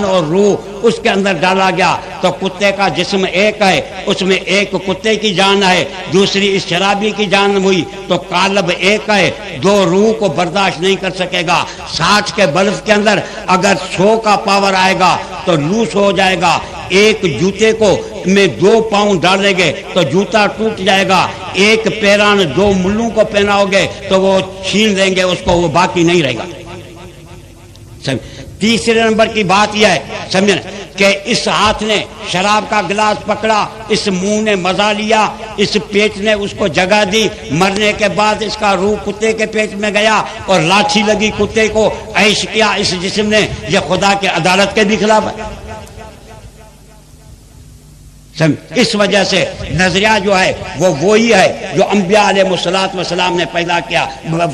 اور روح اس کے اندر ڈالا گیا تو کتے کا جسم ایک ہے، اس میں ایک کتے کی جان ہے، دوسری اس شرابی کی جان ہوئی تو قالب ایک ہے، دو روح کو برداشت نہیں کر سکے گا۔ 60 کے بلب کے اندر اگر 100 کا پاور آئے گا تو لوس ہو جائے گا۔ ایک جوتے کو میں 2 پاؤں ڈالیں گے تو جوتا ٹوٹ جائے گا، ایک پیران 2 ملوں کو پہناؤ گے تو وہ چھین دیں گے اس کو، وہ باقی نہیں رہے گا۔ تیسرے نمبر کی بات یہ ہے سمجھیں کہ اس ہاتھ نے شراب کا گلاس پکڑا، اس منہ نے مزہ لیا، اس پیٹ نے اس کو جگہ دی، مرنے کے بعد اس کا روح کتے کے پیٹ میں گیا اور لاٹھی لگی کتے کو، عیش کیا اس جسم نے، یہ خدا کے عدالت کے بھی خلاف ہے۔ اس وجہ سے نظریہ جو ہے وہ وہی ہے جو انبیاء علیہ السلام نے پیدا کیا،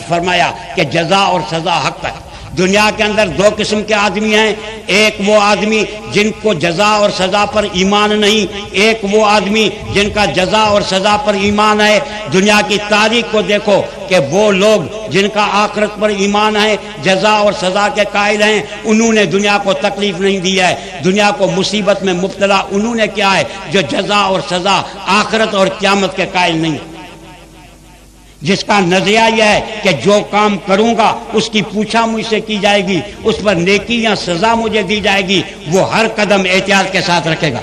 فرمایا کہ جزا اور سزا حق ہے۔ دنیا کے اندر 2 قسم کے آدمی ہیں، ایک وہ آدمی جن کو جزا اور سزا پر ایمان نہیں، ایک وہ آدمی جن کا جزا اور سزا پر ایمان ہے۔ دنیا کی تاریخ کو دیکھو کہ وہ لوگ جن کا آخرت پر ایمان ہے، جزا اور سزا کے قائل ہیں، انہوں نے دنیا کو تکلیف نہیں دی ہے، دنیا کو مصیبت میں مبتلا انہوں نے کیا ہے جو جزا اور سزا آخرت اور قیامت کے قائل نہیں، جس کا نظریہ یہ ہے کہ جو کام کروں گا اس کی پوچھا مجھ سے کی جائے گی، اس پر نیکی یا سزا مجھے دی جائے گی، وہ ہر قدم احتیاط کے ساتھ رکھے گا۔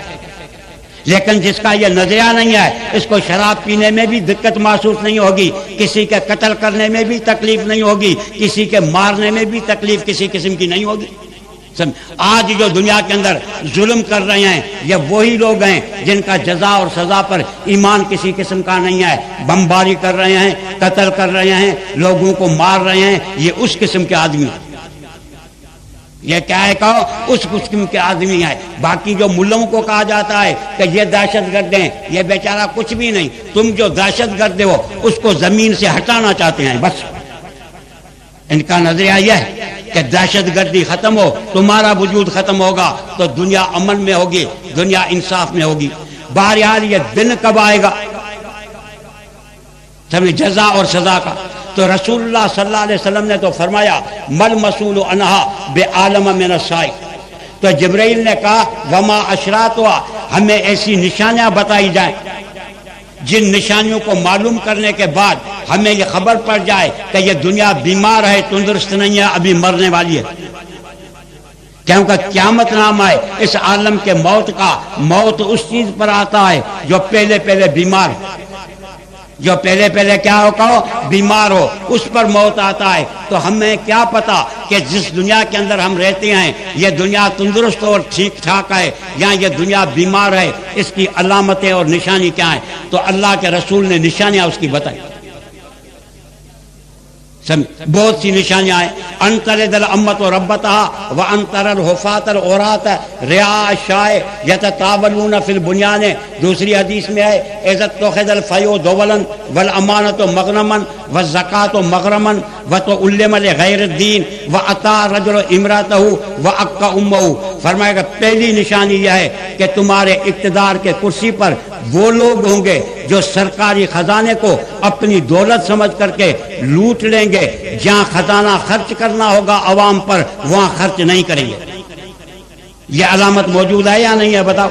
لیکن جس کا یہ نظریہ نہیں ہے، اس کو شراب پینے میں بھی دقت محسوس نہیں ہوگی، کسی کے قتل کرنے میں بھی تکلیف نہیں ہوگی، کسی کے مارنے میں بھی تکلیف کسی قسم کی نہیں ہوگی۔ آج جو دنیا کے اندر ظلم کر رہے ہیں یہ وہی لوگ ہیں جن کا جزا اور سزا پر ایمان کسی قسم کا نہیں ہے، بمباری کر رہے ہیں، قتل کر رہے ہیں، لوگوں کو مار رہے ہیں، یہ اس قسم کے آدمی ہیں۔ یہ کیا ہے کہو اس قسم کے آدمی ہے۔ باقی جو ملوں کو کہا جاتا ہے کہ یہ دہشت گرد ہیں، یہ بیچارہ کچھ بھی نہیں، تم جو دہشت گرد ہو اس کو زمین سے ہٹانا چاہتے ہیں، بس ان کا نظریہ یہ ہے کہ دہشت گردی ختم ہو، تمہارا وجود ختم ہوگا تو دنیا امن میں ہوگی، دنیا انصاف میں ہوگی۔ بہرحال یہ دن کب آئے گا سمجھ جزا اور سزا کا؟ تو رسول اللہ صلی اللہ علیہ وسلم نے تو فرمایا مل مسئول عنہا بے عالم من السائل۔ تو جبرائیل نے کہا وما اشراتها، ہمیں ایسی نشانیاں بتائی جائیں جن نشانیوں کو معلوم کرنے کے بعد ہمیں یہ خبر پڑ جائے کہ یہ دنیا بیمار ہے، تندرست نہیں ہے، ابھی مرنے والی ہے۔ کیونکہ قیامت نام ہے اس عالم کے موت کا، موت اس چیز پر آتا ہے جو پہلے پہلے بیمار ہو، جو پہلے پہلے کیا ہو کہو بیمار ہو، اس پر موت آتا ہے۔ تو ہمیں کیا پتا کہ جس دنیا کے اندر ہم رہتے ہیں یہ دنیا تندرست اور ٹھیک ٹھاک ہے یا یہ دنیا بیمار ہے، اس کی علامتیں اور نشانی کیا ہیں؟ تو اللہ کے رسول نے نشانیاں اس کی بتائی، بہت سی نشانیاں ہیں۔ انترد الامت و ربتہا وانتر الحفات العورات رعاء الشاء یتطاولون فی البنیان۔ دوسری حدیث میں ہے اذا اتخذ الفیء دولا والامانۃ مغنما والزکاۃ مغرما وتعلم لغیر الدین واطاع الرجل امرأتہ واقع امہ۔ فرمایا کہ پہلی نشانی یہ ہے کہ تمہارے اقتدار کے کرسی پر وہ لوگ ہوں گے جو سرکاری خزانے کو اپنی دولت سمجھ کر کے لوٹ لیں گے، جہاں خزانہ خرچ کرنا ہوگا عوام پر وہاں خرچ نہیں کریں گے۔ یہ علامت موجود ہے یا نہیں ہے بتاؤ؟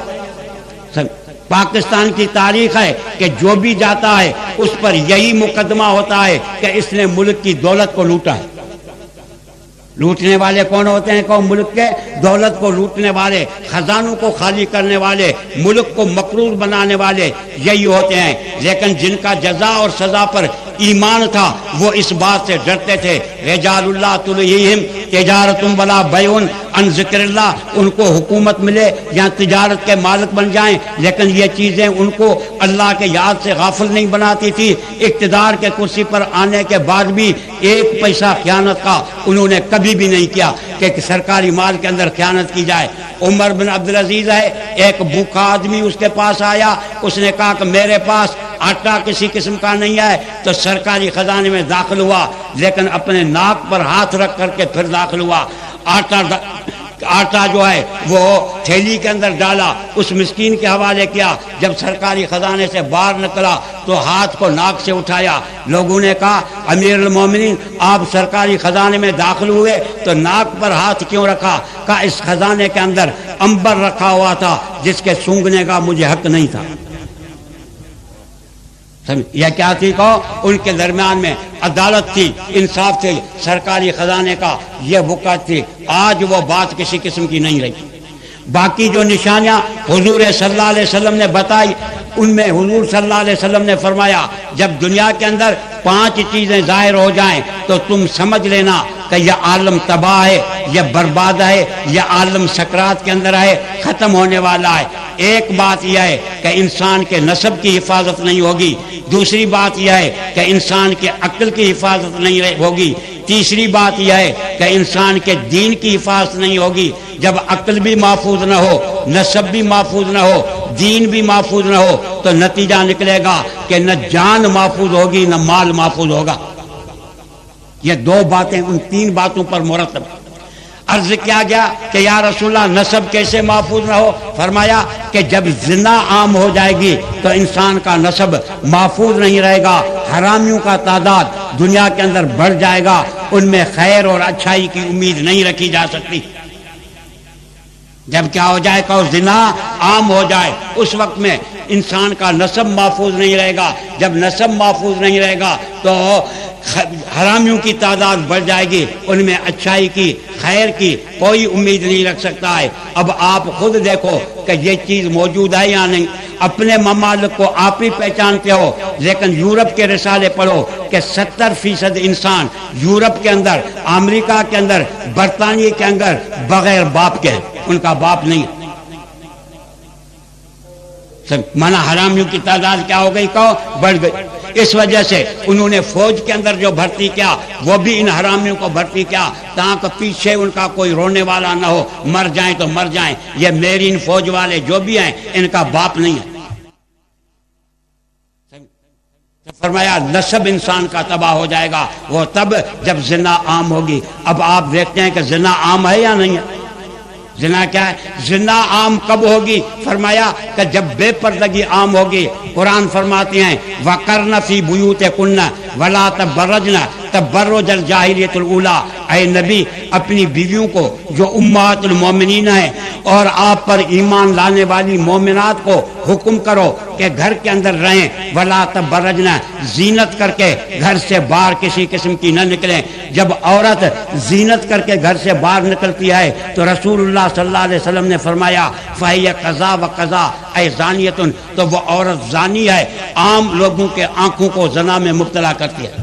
پاکستان کی تاریخ ہے کہ جو بھی جاتا ہے اس پر یہی مقدمہ ہوتا ہے کہ اس نے ملک کی دولت کو لوٹا ہے۔ لوٹنے والے کون ہوتے ہیں؟ کون ملک کے دولت کو لوٹنے والے، خزانوں کو خالی کرنے والے، ملک کو مقروض بنانے والے یہی ہوتے ہیں۔ لیکن جن کا جزا اور سزا پر ایمان تھا وہ اس بات سے ڈرتے تھے رجال اللہ تلہیہم تجارت ولا بیع عن ذکر اللہ، ان کو حکومت ملے یا تجارت کے مالک بن جائیں لیکن یہ چیزیں ان کو اللہ کے یاد سے غافل نہیں بناتی تھی۔ اقتدار کے کرسی پر آنے کے بعد بھی ایک پیسہ خیانت کا انہوں نے کبھی بھی نہیں کیا کہ سرکاری مال کے اندر خیانت کی جائے۔ عمر بن عبدالعزیز ہے، ایک بھوکا آدمی اس کے پاس آیا، اس نے کہا کہ میرے پاس آٹا کسی قسم کا نہیں ہے، تو سرکاری خزانے میں داخل ہوا لیکن اپنے ناک پر ہاتھ رکھ کر کے پھر داخل ہوا۔ آٹا آٹا جو ہے وہ تھیلی کے اندر ڈالا، اس مسکین کے حوالے کیا، جب سرکاری خزانے سے باہر نکلا تو ہاتھ کو ناک سے اٹھایا، لوگوں نے کہا امیر المومنین آپ سرکاری خزانے میں داخل ہوئے تو ناک پر ہاتھ کیوں رکھا؟ کہا اس خزانے کے اندر عنبر رکھا ہوا تھا جس کے سونگھنے کا مجھے حق نہیں تھا۔ یہ کیا تھی؟ کہو ان کے درمیان میں عدالت تھی، انصاف تھی، سرکاری خزانے کا یہ وقت تھی۔ آج وہ بات کسی قسم کی نہیں رہی۔ باقی جو نشانیاں حضور صلی اللہ علیہ وسلم نے بتائی، ان میں حضور صلی اللہ علیہ وسلم نے فرمایا جب دنیا کے اندر 5 چیزیں ظاہر ہو جائیں تو تم سمجھ لینا کہ یہ عالم تباہ ہے، یہ برباد ہے، یہ عالم سکرات کے اندر ہے، ختم ہونے والا ہے۔ ایک بات یہ ہے کہ انسان کے نسب کی حفاظت نہیں ہوگی، دوسری بات یہ ہے کہ انسان کے عقل کی حفاظت نہیں ہوگی، تیسری بات یہ ہے کہ انسان کے دین کی حفاظت نہیں ہوگی۔ جب عقل بھی محفوظ نہ ہو، نسب بھی محفوظ نہ ہو، دین بھی محفوظ نہ ہو تو نتیجہ نکلے گا کہ نہ جان محفوظ ہوگی نہ مال محفوظ ہوگا۔ یہ 2 باتیں ان 3 باتوں پر مرتب۔ عرض کیا گیا کہ یا رسول اللہ نسب کیسے محفوظ نہ ہو؟ فرمایا کہ جب زنا عام ہو جائے گی تو انسان کا نسب محفوظ نہیں رہے گا، حرامیوں کا تعداد دنیا کے اندر بڑھ جائے گا، ان میں خیر اور اچھائی کی امید نہیں رکھی جا سکتی۔ جب کیا ہو جائے کہ زنا عام ہو جائے اس وقت میں انسان کا نسب محفوظ نہیں رہے گا، جب نسب محفوظ نہیں رہے گا تو حرامیوں کی تعداد بڑھ جائے گی، ان میں اچھائی کی خیر کی کوئی امید نہیں رکھ سکتا ہے۔ اب آپ خود دیکھو کہ یہ چیز موجود ہے یا نہیں۔ اپنے ممالک کو آپ ہی پہچانتے ہو، لیکن یورپ کے رسالے پڑھو کہ 70% انسان یورپ کے اندر، امریکہ کے اندر، برطانیہ کے اندر بغیر باپ کے، ان کا باپ نہیں۔ مانا حرامیوں کی تعداد کیا ہو گئی؟ کہو بڑھ گئی۔ اس وجہ سے انہوں نے فوج کے اندر جو بھرتی کیا وہ بھی ان حرامیوں کو بھرتی کیا تاکہ پیچھے ان کا کوئی رونے والا نہ ہو، مر جائیں تو مر جائیں۔ یہ میرین فوج والے جو بھی ہیں ان کا باپ نہیں ہے۔ فرمایا نسب انسان کا تباہ ہو جائے گا، وہ تب جب زنا عام ہوگی۔ اب آپ دیکھتے ہیں کہ زنا عام ہے یا نہیں ہے؟ زنا کیا ہے؟ زنا عام کب ہوگی؟ فرمایا کہ جب بے پردگی عام ہوگی۔ قرآن فرماتے ہیں وَقَرْنَ فِي بُيُوتِكُنَّ وَلَا تَبَرَّجْنَ تَبَرُّجَ الْجَاهِلِيَّةِ الْأُولَىٰ۔ اے نبی اپنی بیویوں کو جو امہات المومنین ہیں اور آپ پر ایمان لانے والی مومنات کو حکم کرو کہ گھر کے اندر رہیں، وَلَا تَبَرَّجْنَ زینت کر کے گھر سے باہر کسی قسم کی نہ نکلیں۔ جب عورت زینت کر کے گھر سے باہر نکلتی ہے تو رسول اللہ صلی اللہ علیہ وسلم نے فرمایا فَهِيَ قَضَا وَقَضَا اے زانیتن، تو وہ عورت زانی ہے۔ عام لوگوں کے آنکھوں کو زنا میں مبتلا کرتی ہے۔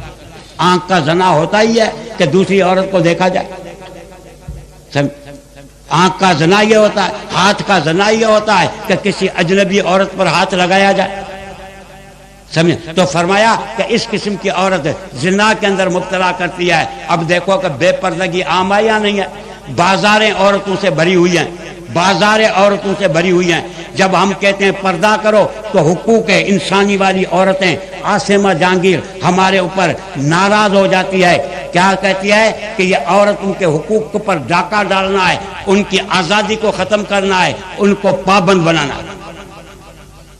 آنکھ کا زنا ہوتا ہی ہے کہ دوسری عورت کو دیکھا جائے۔ آنکھ کا زنا یہ ہوتا ہے، ہاتھ کا زنا یہ ہوتا ہے کہ کسی اجنبی عورت پر ہاتھ لگایا جائے۔ سمجھے؟ تو فرمایا کہ اس قسم کی عورت زنا کے اندر مبتلا کرتی ہے۔ اب دیکھو کہ بے پردگی عام ہے یا نہیں ہے؟ بازاریں عورتوں سے بھری ہوئی ہیں، بازاریں عورتوں سے بھری ہوئی ہیں۔ جب ہم کہتے ہیں پردہ کرو تو حقوق انسانی والی عورتیں عاصمہ جہانگیر ہمارے اوپر ناراض ہو جاتی ہے۔ کیا کہتی ہے کہ یہ عورتوں کے حقوق پر ڈاکہ ڈالنا ہے، ان کی آزادی کو ختم کرنا ہے، ان کو پابند بنانا ہے۔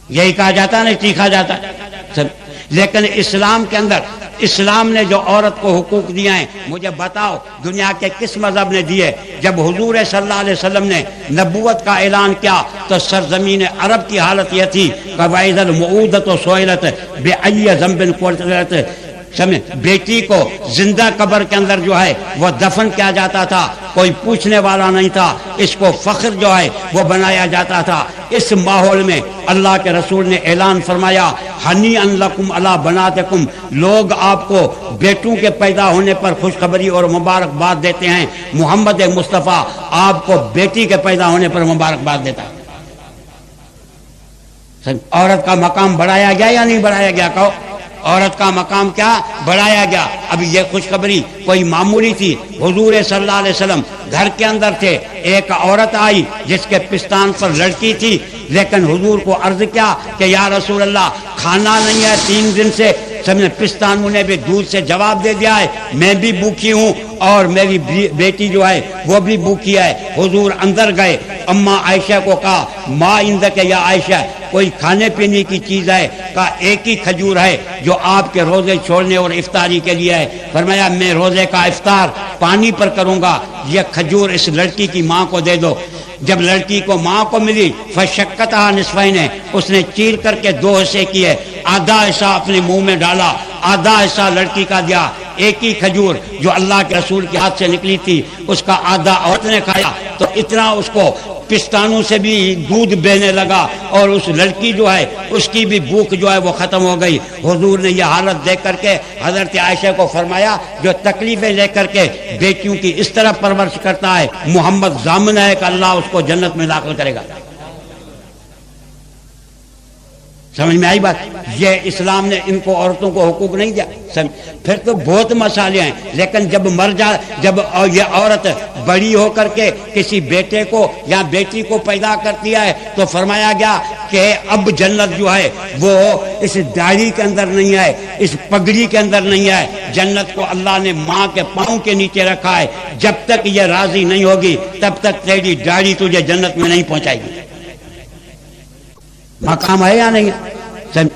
یہی کہا جاتا ہے نا، چیخا جاتا ہے۔ لیکن اسلام کے اندر اسلام نے جو عورت کو حقوق دیا ہیں، مجھے بتاؤ دنیا کے کس مذہب نے دیے؟ جب حضور صلی اللہ علیہ وسلم نے نبوت کا اعلان کیا تو سرزمین عرب کی حالت یہ تھی کہ وَإِذَا الْمَوْءُودَةُ سُئِلَتْ بِأَيِّ ذَنبٍ قُتِلَتْ۔ سمجھے؟ بیٹی کو زندہ قبر کے اندر جو ہے وہ دفن کیا جاتا تھا، کوئی پوچھنے والا نہیں تھا، اس کو فخر جو ہے وہ بنایا جاتا تھا۔ اس ماحول میں اللہ کے رسول نے اعلان فرمایا ہنیئا لکم علی بناتکم، لوگ آپ کو بیٹوں کے پیدا ہونے پر خوشخبری اور مبارکباد دیتے ہیں، محمد مصطفیٰ آپ کو بیٹی کے پیدا ہونے پر مبارکباد دیتا ہے۔ عورت کا مقام بڑھایا گیا یا نہیں بڑھایا گیا؟ کہو عورت کا مقام کیا بڑھایا گیا؟ اب یہ خوشخبری کوئی معمولی تھی؟ حضور صلی اللہ علیہ وسلم گھر کے اندر تھے، ایک عورت آئی جس کے پستان پر لڑکی تھی، لیکن حضور کو عرض کیا کہ یا رسول اللہ کھانا نہیں ہے 3 دن سے، سمجھے پستانوں نے بھی دودھ سے جواب دے دیا ہے میں بھی بھوکی ہوں اور میری بیٹی جو ہے وہ بھی بھوکی ہے. حضور اندر گئے, اماں عائشہ کو کہا ما عندک یا عائشہ, کوئی کھانے پینے کی چیز ہے؟ کہا ایک ہی کھجور ہے جو آپ کے روزے چھوڑنے اور افطاری کے لیے ہے. فرمایا میں روزے کا افطار پانی پر کروں گا, یہ کھجور اس لڑکی کی ماں کو دے دو. جب لڑکی کو ماں کو ملی فشقتھا نصفین, اس نے چیر کر کے دو حصے کیے, آدھا حصہ اپنے منہ میں ڈالا, آدھا حصہ لڑکی کا دیا. ایک ہی کھجور جو اللہ کے رسول کے ہاتھ سے نکلی تھی اس کا آدھا عورت نے کھایا تو اتنا اس کو پستانوں سے بھی دودھ بہنے لگا اور اس لڑکی جو ہے اس کی بھی بھوک جو ہے وہ ختم ہو گئی. حضور نے یہ حالت دیکھ کر کے حضرت عائشہ کو فرمایا جو تکلیفیں لے کر کے بیٹیوں کی اس طرح پرورش کرتا ہے محمد ضامن ہے کہ اللہ اس کو جنت میں داخل کرے گا. سمجھ میں آئی بات؟ یہ اسلام نے ان کو عورتوں کو حقوق نہیں دیا. پھر تو بہت مسائل ہیں, لیکن جب جب یہ عورت بڑی ہو کر کے کسی بیٹے کو یا بیٹی کو پیدا کرتی ہے تو فرمایا گیا کہ اب جنت جو ہے وہ اس داڑھی کے اندر نہیں ہے, اس پگڑی کے اندر نہیں ہے. جنت کو اللہ نے ماں کے پاؤں کے نیچے رکھا ہے. جب تک یہ راضی نہیں ہوگی تب تک تیری داڑھی تجھے جنت میں نہیں پہنچائے گی. مقام ہے یا نہیں؟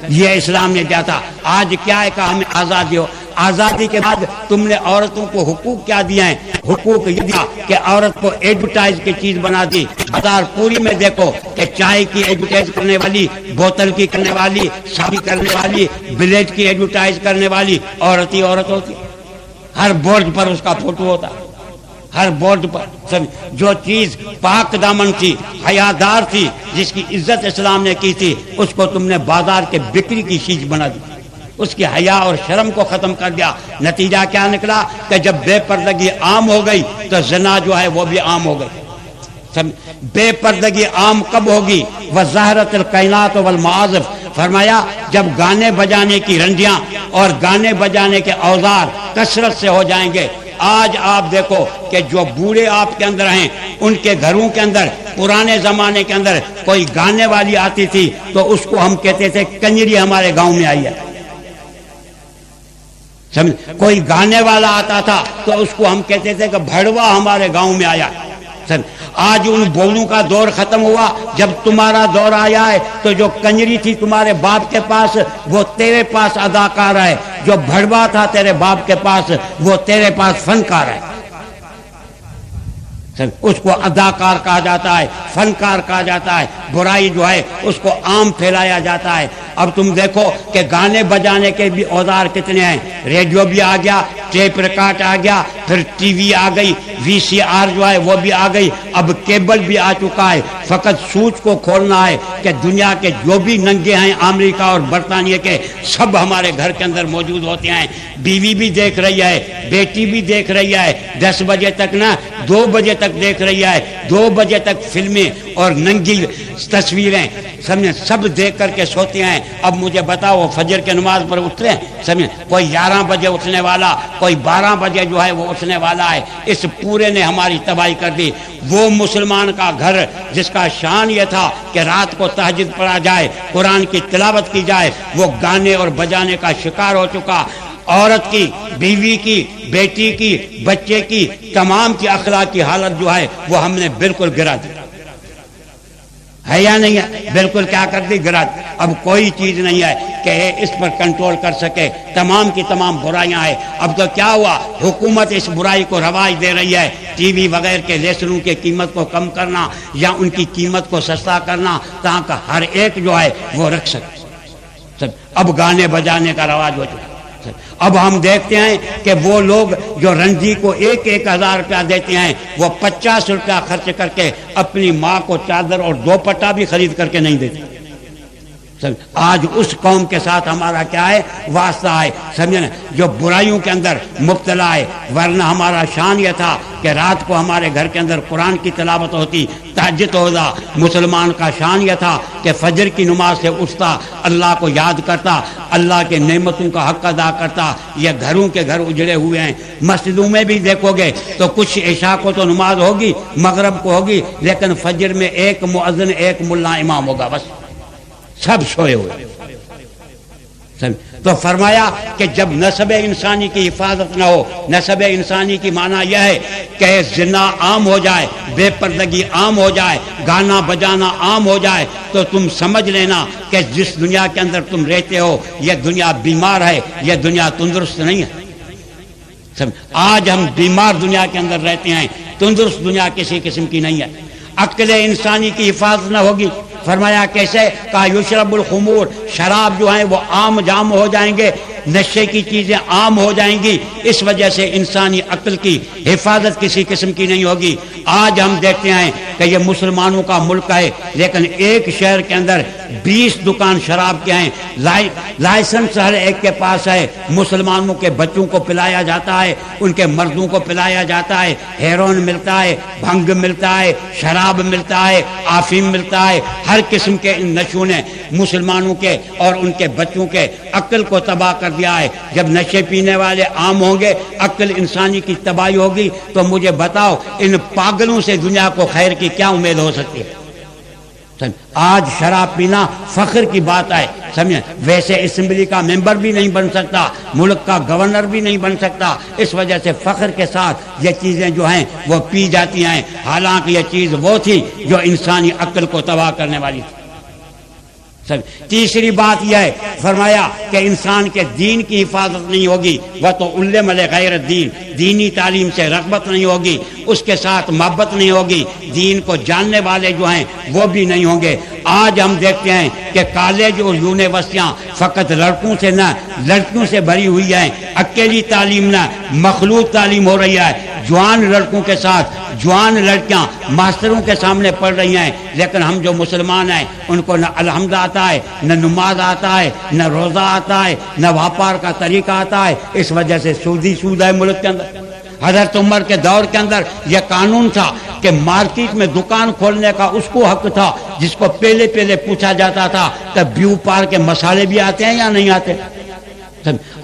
یہ اسلام نے دیا تھا. آج کیا ہے کہ ہمیں آزادی ہو, آزادی کے بعد تم نے عورتوں کو حقوق کیا دیا ہے؟ حقوق یہ دیا کہ عورت کو ایڈورٹائز کی چیز بنا دی. بازار پوری میں دیکھو کہ چائے کی ایڈورٹائز کرنے والی, بوتل کی کرنے والی, شادی کرنے والی, بلیٹ کی ایڈورٹائز کرنے والی عورت ہی عورت ہوتی. ہر بورڈ پر اس کا فوٹو ہوتا, ہر بورڈ پر. جو چیز پاک دامن تھی, حیادار تھی, جس کی عزت اسلام نے کی تھی, اس کو تم نے بازار کے بکری کی چیز بنا دی. اس کی حیا اور شرم کو ختم کر دیا. نتیجہ کیا نکلا کہ جب بے پردگی عام ہو گئی تو زنا جو ہے وہ بھی عام ہو گئی. بے پردگی عام کب ہوگی؟ وظاہرت الکائنات والمعازف. فرمایا جب گانے بجانے کی رنڈیاں اور گانے بجانے کے اوزار کثرت سے ہو جائیں گے. آج آپ دیکھو کہ جو بوڑھے آپ کے اندر ہیں ان کے گھروں کے اندر پرانے زمانے کے اندر کوئی گانے والی آتی تھی تو اس کو ہم کہتے تھے کنجری ہمارے گاؤں میں آئی ہے. کوئی گانے والا آتا تھا تو اس کو ہم کہتے تھے کہ بھڑوا ہمارے گاؤں میں آیا. آج ان بولوں کا دور ختم ہوا. جب تمہارا دور آیا ہے تو جو کنجری تھی تمہارے باپ کے پاس وہ تیرے پاس اداکار ہے, جو بھڑوا تھا تیرے باپ کے پاس وہ تیرے پاس فنکار ہے. اس کو اداکار کہا جاتا ہے, فنکار کہا جاتا ہے. برائی جو ہے اس کو عام پھیلایا جاتا ہے. اب تم دیکھو کہ گانے بجانے کے بھی اوزار کتنے ہیں. ریڈیو بھی آ گیا, ٹیپ ریکارڈ آ گیا, پھر ٹی وی آ گئی, وی سی آر جو ہے وہ بھی آ گئی, اب کیبل بھی آ چکا ہے. فقط سوچ کو کھولنا ہے کہ دنیا کے جو بھی ننگے ہیں امریکہ اور برطانیہ کے سب ہمارے گھر کے اندر موجود ہوتے ہیں. بیوی بھی دیکھ رہی ہے, بیٹی بھی دیکھ رہی ہے, 10 بجے تک نہ 2 بجے تک دیکھ رہی ہے, 2 بجے تک فلمیں اور ننگی تصویریں سمجھے سب دیکھ کر کے سوتے ہیں. اب مجھے بتاؤ وہ فجر کے نماز پر اٹھتے ہیں سمجھے, کوئی 11 بجے اٹھنے والا, کوئی 12 بجے جو ہے وہ اٹھنے والا ہے. اس پورے نے ہماری تباہی کر دی. وہ مسلمان کا گھر جس کا شان یہ تھا کہ رات کو تہجد پڑھا جائے, قرآن کی تلاوت کی جائے, وہ گانے اور بجانے کا شکار ہو چکا. عورت کی, بیوی کی, بیٹی کی, بچے کی, تمام کی اخلاق کی حالت جو ہے وہ ہم نے بالکل گرا دی ہے یا نہیں ہے؟ بالکل کیا کر دی, گرا دی. اب کوئی چیز نہیں ہے کہ اس پر کنٹرول کر سکے. تمام کی تمام برائیاں ہیں. اب تو کیا ہوا, حکومت اس برائی کو رواج دے رہی ہے. ٹی وی وغیرہ کے لیسنوں کی قیمت کو کم کرنا یا ان کی قیمت کو سستا کرنا تاکہ ہر ایک جو ہے وہ رکھ سکے. اب گانے بجانے کا رواج ہو چکا. اب ہم دیکھتے ہیں کہ وہ لوگ جو رنجی کو 1,000 روپیہ دیتے ہیں وہ 50 روپیہ خرچ کر کے اپنی ماں کو چادر اور دوپٹہ بھی خرید کر کے نہیں دیتے. آج اس قوم کے ساتھ ہمارا کیا ہے, واسطہ ہے سمجھے نا, جو برائیوں کے اندر مبتلا ہے. ورنہ ہمارا شان یہ تھا کہ رات کو ہمارے گھر کے اندر قرآن کی تلاوت ہوتی, تہجد ہوتا. مسلمان کا شان یہ تھا کہ فجر کی نماز سے اٹھتا, اللہ کو یاد کرتا, اللہ کے نعمتوں کا حق ادا کرتا. یہ گھروں کے گھر اجڑے ہوئے ہیں. مسجدوں میں بھی دیکھو گے تو کچھ عشاء کو تو نماز ہوگی, مغرب کو ہوگی, لیکن فجر میں ایک مؤذن ایک ملا امام ہوگا, بس سب سوئے ہوئے. تو فرمایا کہ جب نسب انسانی کی حفاظت نہ ہو، نسب انسانی کی معنی یہ ہے کہ زنا عام ہو جائے، بے پردگی عام ہو جائے، گانا بجانا عام ہو جائے، تو تم سمجھ لینا کہ جس دنیا کے اندر تم رہتے ہو یہ دنیا بیمار ہے، یہ دنیا تندرست نہیں ہے۔ آج ہم بیمار دنیا کے اندر رہتے ہیں، تندرست دنیا کسی قسم کی نہیں ہے۔ عقل انسانی کی حفاظت نہ ہوگی، فرمایا کیسے؟ کہا یشرب الخمور، شراب جو ہیں وہ عام جام ہو جائیں گے، نشے کی چیزیں عام ہو جائیں گی، اس وجہ سے انسانی عقل کی حفاظت کسی قسم کی نہیں ہوگی۔ آج ہم دیکھتے ہیں کہ یہ مسلمانوں کا ملک ہے، لیکن ایک شہر کے اندر 20 دکان شراب کے ہیں، لائسنس ہر ایک کے پاس ہے، مسلمانوں کے بچوں کو پلایا جاتا ہے، ان کے مردوں کو پلایا جاتا ہے، ہیروئن ملتا ہے، بھنگ ملتا ہے، شراب ملتا ہے، افیم ملتا ہے، ہر قسم کے ان نشوں نے مسلمانوں کے اور ان کے بچوں کے عقل کو تباہ کر دیا ہے۔ جب نشے پینے والے عام ہوں گے، عقل انسانی کی تباہی ہوگی، تو مجھے بتاؤ ان پاگلوں سے دنیا کو خیر کی کیا امید ہو سکتی ہے؟ آج شراب پینا فخر کی بات ہے، سمجھے؟ ویسے اسمبلی کا ممبر بھی نہیں بن سکتا، ملک کا گورنر بھی نہیں بن سکتا، اس وجہ سے فخر کے ساتھ یہ چیزیں جو ہیں وہ پی جاتی ہیں، حالانکہ یہ چیز وہ تھی جو انسانی عقل کو تباہ کرنے والی تھی۔ تیسری بات یہ ہے، فرمایا کہ انسان کے دین کی حفاظت نہیں ہوگی، وہ تو علم غیر الدین، دینی تعلیم سے رغبت نہیں ہوگی، اس کے ساتھ محبت نہیں ہوگی، دین کو جاننے والے جو ہیں وہ بھی نہیں ہوں گے۔ آج ہم دیکھتے ہیں کہ کالج اور یونیورسٹیاں فقط لڑکوں سے نہ لڑکیوں سے بھری ہوئی ہیں، اکیلی تعلیم نہ مخلوط تعلیم ہو رہی ہے، جوان لڑکوں کے ساتھ جوان لڑکیاں ماسٹروں کے سامنے پڑھ رہی ہیں، لیکن ہم جو مسلمان ہیں ان کو نہ الحمد آتا ہے، نہ نماز آتا ہے، نہ روزہ آتا ہے، نہ واپار کا طریقہ آتا ہے، اس وجہ سے سودی سود ہے ملک کے اندر۔ حضرت عمر کے دور کے اندر یہ قانون تھا کہ مارکیٹ میں دکان کھولنے کا اس کو حق تھا جس کو پہلے پوچھا جاتا تھا کہ بیو پار کے مسالے بھی آتے ہیں یا نہیں آتے۔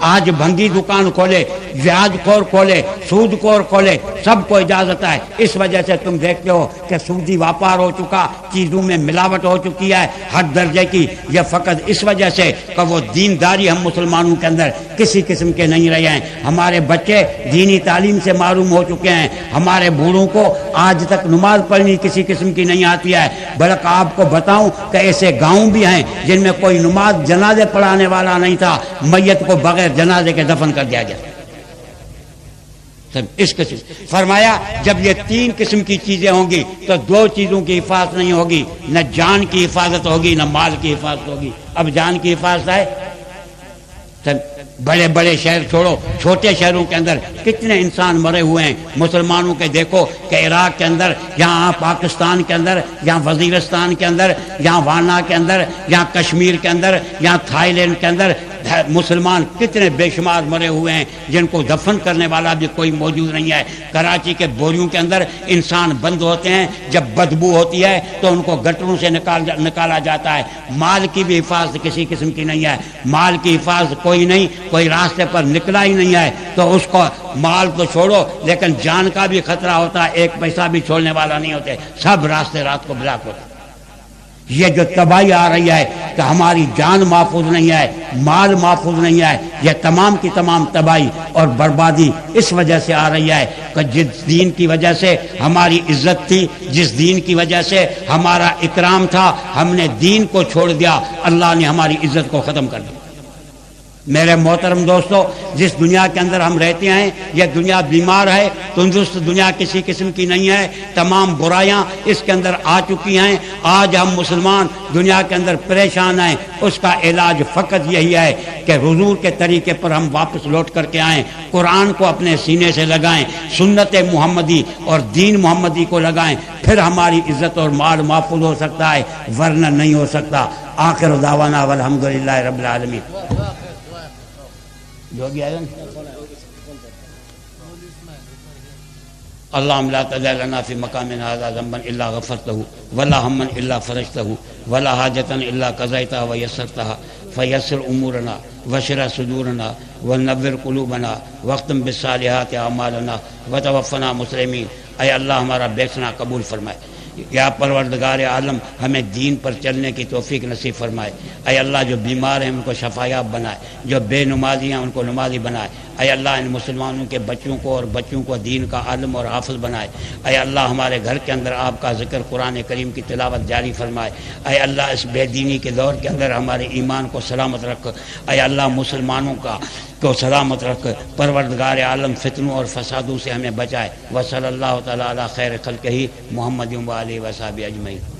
آج بھنگی دکان کھولے، بیاج خور کھولے، سود خور کھولے، سب کو اجازت ہے۔ اس وجہ سے تم دیکھتے ہو کہ سودی واپار ہو چکا، چیزوں میں ملاوٹ ہو چکی ہے ہر درجے کی۔ یہ فقط اس وجہ سے کہ وہ دینداری ہم مسلمانوں کے اندر کسی قسم کے نہیں رہے ہیں، ہمارے بچے دینی تعلیم سے معروم ہو چکے ہیں، ہمارے بوڑھوں کو آج تک نماز پڑھنی کسی قسم کی نہیں آتی ہے۔ بلکہ آپ کو بتاؤں کہ ایسے گاؤں بھی ہیں جن میں کوئی نماز جنازے پڑھانے والا نہیں تھا، میت کو بغیر جنازے کے دفن کر دیا گیا۔ اس قسم فرمایا جب یہ 3 قسم کی چیزیں ہوں گی تو 2 چیزوں کی حفاظت نہیں ہوگی، نہ جان کی حفاظت ہوگی نہ مال کی حفاظت ہوگی۔ اب جان کی حفاظت ہے، بڑے بڑے شہر چھوڑو، چھوٹے شہروں کے اندر کتنے انسان مرے ہوئے ہیں مسلمانوں کے۔ دیکھو کہ عراق کے اندر، یہاں پاکستان کے اندر، یہاں وزیرستان کے اندر، یہاں وانا کے اندر، یہاں کشمیر کے اندر، یہاں تھائی لینڈ کے اندر مسلمان کتنے بے شمار مرے ہوئے ہیں جن کو دفن کرنے والا بھی کوئی موجود نہیں ہے۔ کراچی کے بوریوں کے اندر انسان بند ہوتے ہیں، جب بدبو ہوتی ہے تو ان کو گٹروں سے نکالا جاتا ہے۔ مال کی بھی حفاظت کسی قسم کی نہیں ہے، مال کی حفاظت کوئی نہیں، کوئی راستے پر نکلا ہی نہیں ہے تو اس کو مال تو چھوڑو لیکن جان کا بھی خطرہ ہوتا ہے، 1 پیسہ بھی چھوڑنے والا نہیں ہوتے، سب راستے رات کو بلاک ہوتے۔ یہ جو تباہی آ رہی ہے کہ ہماری جان محفوظ نہیں ہے، مال محفوظ نہیں ہے، یہ تمام کی تمام تباہی اور بربادی اس وجہ سے آ رہی ہے کہ جس دین کی وجہ سے ہماری عزت تھی، جس دین کی وجہ سے ہمارا اکرام تھا، ہم نے دین کو چھوڑ دیا، اللہ نے ہماری عزت کو ختم کر دیا۔ میرے محترم دوستو، جس دنیا کے اندر ہم رہتے ہیں یہ دنیا بیمار ہے، تندرست دنیا کسی قسم کی نہیں ہے، تمام برائیاں اس کے اندر آ چکی ہیں۔ آج ہم مسلمان دنیا کے اندر پریشان ہیں، اس کا علاج فقط یہی ہے کہ حضور کے طریقے پر ہم واپس لوٹ کر کے آئیں، قرآن کو اپنے سینے سے لگائیں، سنت محمدی اور دین محمدی کو لگائیں، پھر ہماری عزت اور مال محفوظ ہو سکتا ہے، ورنہ نہیں ہو سکتا۔ آخر دعوانا والحمدللہ رب العالمین۔ اللهم لا تدع لنا في مقامنا هذا ذنبا الا غفرته ولا هما الا فرجته ولا حاجة الا قضيتها ويسرتها فيسر امورنا واشرح صدورنا ونور قلوبنا واختم بالصالحات اعمالنا وتوفنا مسلمین۔ اے اللہ ہمارا بیٹھنا قبول فرمائے۔ یا پروردگار عالم ہمیں دین پر چلنے کی توفیق نصیب فرمائے۔ اے اللہ جو بیمار ہیں ان کو شفایاب بنائے، جو بے نمازی ہیں ان کو نمازی بنائے۔ اے اللہ ان مسلمانوں کے بچوں کو اور بچوں کو دین کا عالم اور حافظ بنائے۔ اے اللہ ہمارے گھر کے اندر آپ کا ذکر قرآن کریم کی تلاوت جاری فرمائے۔ اے اللہ اس بے دینی کے دور کے اندر ہمارے ایمان کو سلامت رکھ۔ اے اللہ مسلمانوں کو سلامت رکھ۔ پروردگار عالم فتنوں اور فسادوں سے ہمیں بچائے۔ وصلی اللہ تعالی علی خیر خلقہ محمد و آلہ و صحبہ اجمعین۔